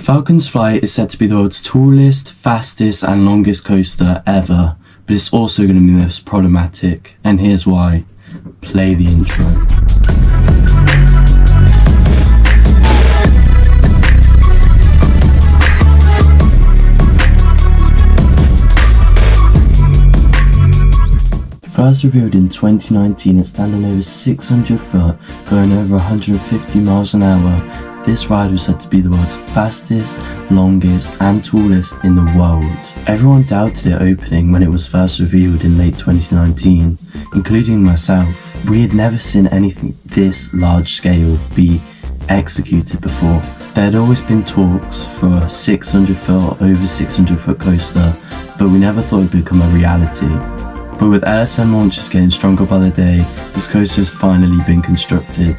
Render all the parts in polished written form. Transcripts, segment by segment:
Falcons Flight is said to be the world's tallest, fastest and longest coaster ever, but it's also going to be the most problematic, and here's why. Play the intro. First revealed in 2019 at standing over 600 foot, going over 150 miles an hour, this ride was said to be the world's fastest, longest and tallest in the world. Everyone doubted it opening when it was first revealed in late 2019, including myself. We had never seen anything this large scale be executed before. There had always been talks for a 600 foot or over 600 foot coaster, but we never thought it would become a reality. But with LSM launches getting stronger by the day, this coaster has finally been constructed.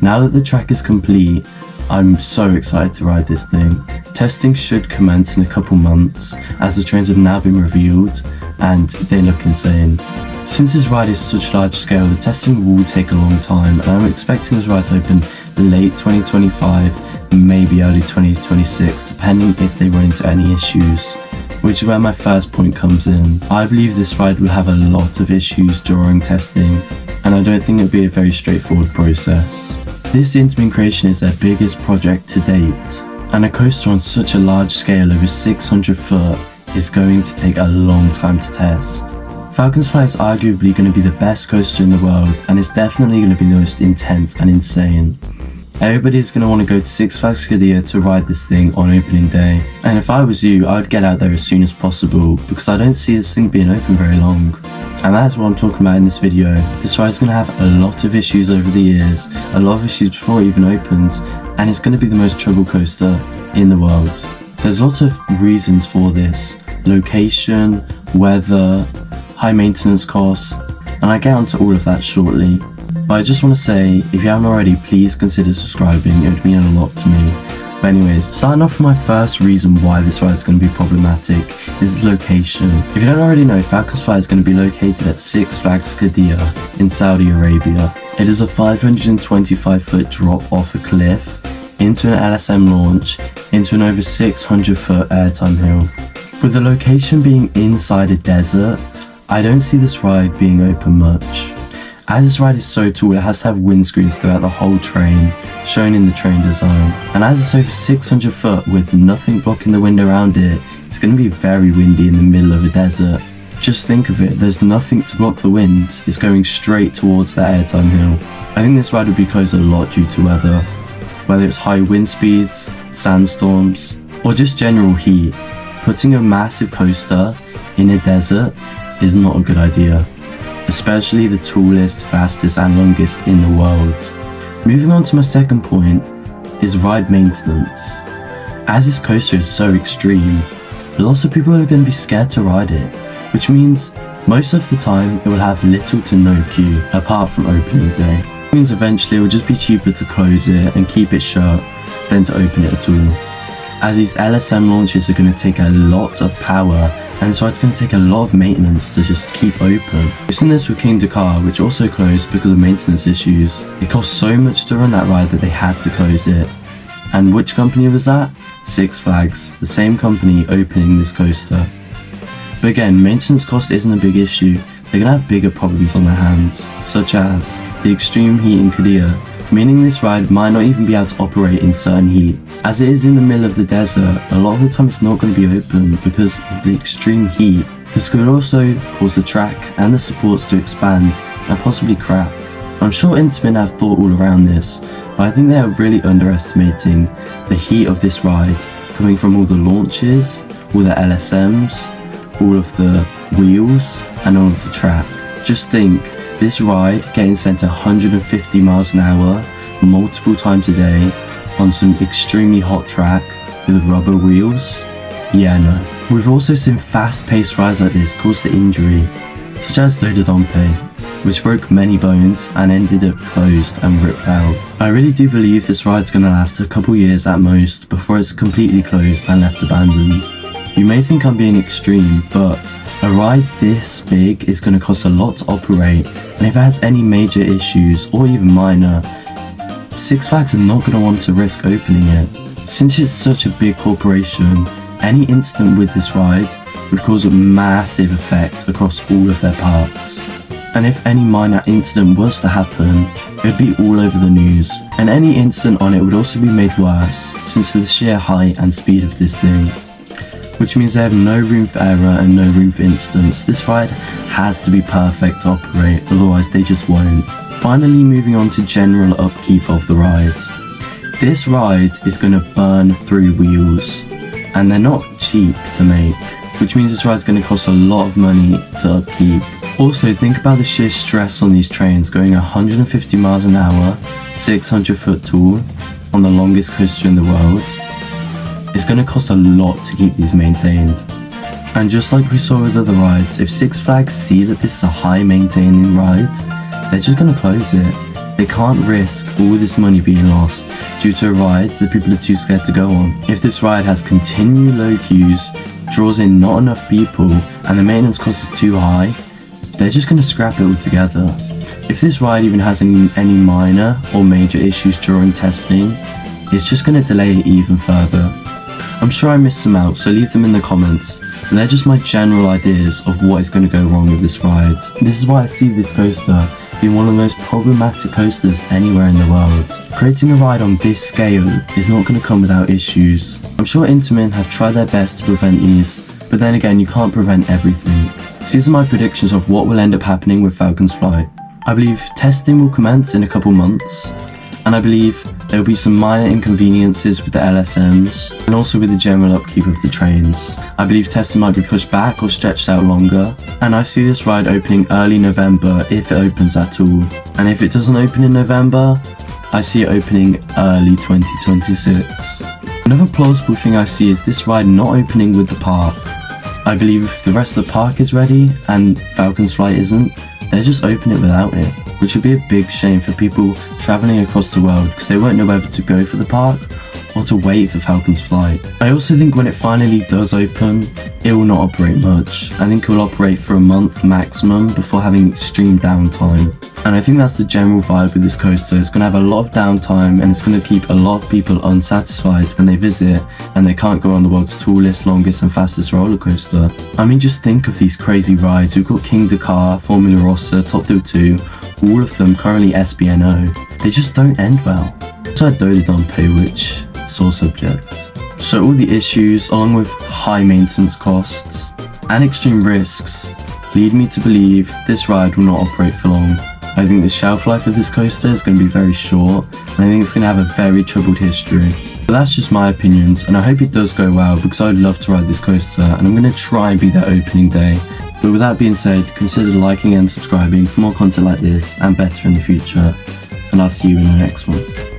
Now that the track is complete, I'm so excited to ride this thing. Testing should commence in a couple months, as the trains have now been revealed and they look insane. Since this ride is such large scale, the testing will take a long time, and I'm expecting this ride to open late 2025, maybe early 2026, depending if they run into any issues. Which is where my first point comes in. I believe this ride will have a lot of issues during testing, and I don't think it'll be a very straightforward process. This Intamin creation is their biggest project to date, and a coaster on such a large scale over 600 foot is going to take a long time to test. Falcons Flight is arguably going to be the best coaster in the world, and it's definitely going to be the most intense and insane. Everybody is going to want to go to Six Flags Qiddiya to ride this thing on opening day. And if I was you, I would get out there as soon as possible, because I don't see this thing being open very long. And that's what I'm talking about in this video. This ride is going to have a lot of issues over the years, a lot of issues before it even opens, and it's going to be the most trouble coaster in the world. There's lots of reasons for this: location, weather, high maintenance costs, and I get onto all of that shortly. But I just want to say, if you haven't already, please consider subscribing. It would mean a lot to me. But anyways, starting off with my first reason why this ride is going to be problematic is its location. If you don't already know, Falcons Flight is going to be located at Six Flags Qiddiya in Saudi Arabia. It is a 525 foot drop off a cliff into an LSM launch into an over 600 foot airtime hill. With the location being inside a desert, I don't see this ride being open much. As this ride is so tall, it has to have windscreens throughout the whole train, shown in the train design. And as it's over 600 foot with nothing blocking the wind around it, it's going to be very windy in the middle of a desert. Just think of it, there's nothing to block the wind, it's going straight towards that airtime hill. I think this ride would be closed a lot due to weather, whether it's high wind speeds, sandstorms, or just general heat. Putting a massive coaster in a desert is not a good idea, especially the tallest, fastest and longest in the world. Moving on to my second point is ride maintenance. As this coaster is so extreme, lots of people are going to be scared to ride it, which means most of the time it will have little to no queue apart from opening day. It means eventually it will just be cheaper to close it and keep it shut than to open it at all. As these LSM launches are going to take a lot of power, and so it's going to take a lot of maintenance to just keep open. We've seen this with King Dakar, which also closed because of maintenance issues. It cost so much to run that ride that they had to close it. And which company was that? Six Flags, the same company opening this coaster. But again, maintenance cost isn't a big issue. They're going to have bigger problems on their hands, such as the extreme heat in Qiddiya, meaning this ride might not even be able to operate in certain heats. As it is in the middle of the desert, a lot of the time it's not going to be open because of the extreme heat. This could also cause the track and the supports to expand and possibly crack. I'm sure Intamin have thought all around this, but I think they are really underestimating the heat of this ride, coming from all the launches, all the LSMs, all of the wheels and all of the track. Just think, this ride getting sent 150 miles an hour multiple times a day on some extremely hot track with rubber wheels? Yeah, no. We've also seen fast-paced rides like this cause the injury, such as Dododompe, which broke many bones and ended up closed and ripped out. I really do believe this ride's gonna last a couple years at most before it's completely closed and left abandoned. You may think I'm being extreme, but a ride this big is going to cost a lot to operate, and if it has any major issues, or even minor, Six Flags are not going to want to risk opening it. Since it's such a big corporation, any incident with this ride would cause a massive effect across all of their parks. And if any minor incident was to happen, it would be all over the news, and any incident on it would also be made worse since of the sheer height and speed of this thing. Which means they have no room for error and no room for incidents. This ride has to be perfect to operate, otherwise they just won't. Finally, moving on to general upkeep of the ride. This ride is going to burn through wheels, and they're not cheap to make, which means this ride is going to cost a lot of money to upkeep. Also, think about the sheer stress on these trains going 150 miles an hour, 600 foot tall, on the longest coaster in the world. It's going to cost a lot to keep these maintained. And just like we saw with other rides, if Six Flags see that this is a high maintaining ride, they're just going to close it. They can't risk all this money being lost due to a ride that people are too scared to go on. If this ride has continued low queues, draws in not enough people, and the maintenance cost is too high, they're just going to scrap it altogether. If this ride even has any minor or major issues during testing, it's just going to delay it even further. I'm sure I missed some out, so leave them in the comments, but they're just my general ideas of what is going to go wrong with this ride. This is why I see this coaster being one of the most problematic coasters anywhere in the world. Creating a ride on this scale is not going to come without issues. I'm sure Intamin have tried their best to prevent these, but then again, you can't prevent everything. So these are my predictions of what will end up happening with Falcons Flight. I believe testing will commence in a couple months, and I believe there will be some minor inconveniences with the LSMs and also with the general upkeep of the trains. I believe testing might be pushed back or stretched out longer, and I see this ride opening early November if it opens at all. And if it doesn't open in November, I see it opening early 2026. Another plausible thing I see is this ride not opening with the park. I believe if the rest of the park is ready and Falcons Flight isn't, they'll just open it without it, which would be a big shame for people travelling across the world because they won't know whether to go for the park or to wait for Falcons Flight. I also think when it finally does open, it will not operate much. I think it will operate for a month maximum before having extreme downtime. And I think that's the general vibe with this coaster. It's going to have a lot of downtime and it's going to keep a lot of people unsatisfied when they visit and they can't go on the world's tallest, longest and fastest roller coaster. I mean, just think of these crazy rides. We've got King Dakar, Formula Rossa, Top Thrill 2, all of them currently SBNO. They just don't end well. So I doted on pay, which sore subject. So all the issues, along with high maintenance costs and extreme risks, lead me to believe this ride will not operate for long. I think the shelf life of this coaster is going to be very short, and I think it's going to have a very troubled history. But that's just my opinions, and I hope it does go well because I would love to ride this coaster, and I'm going to try and be there opening day. But with that being said, consider liking and subscribing for more content like this and better in the future, and I'll see you in the next one.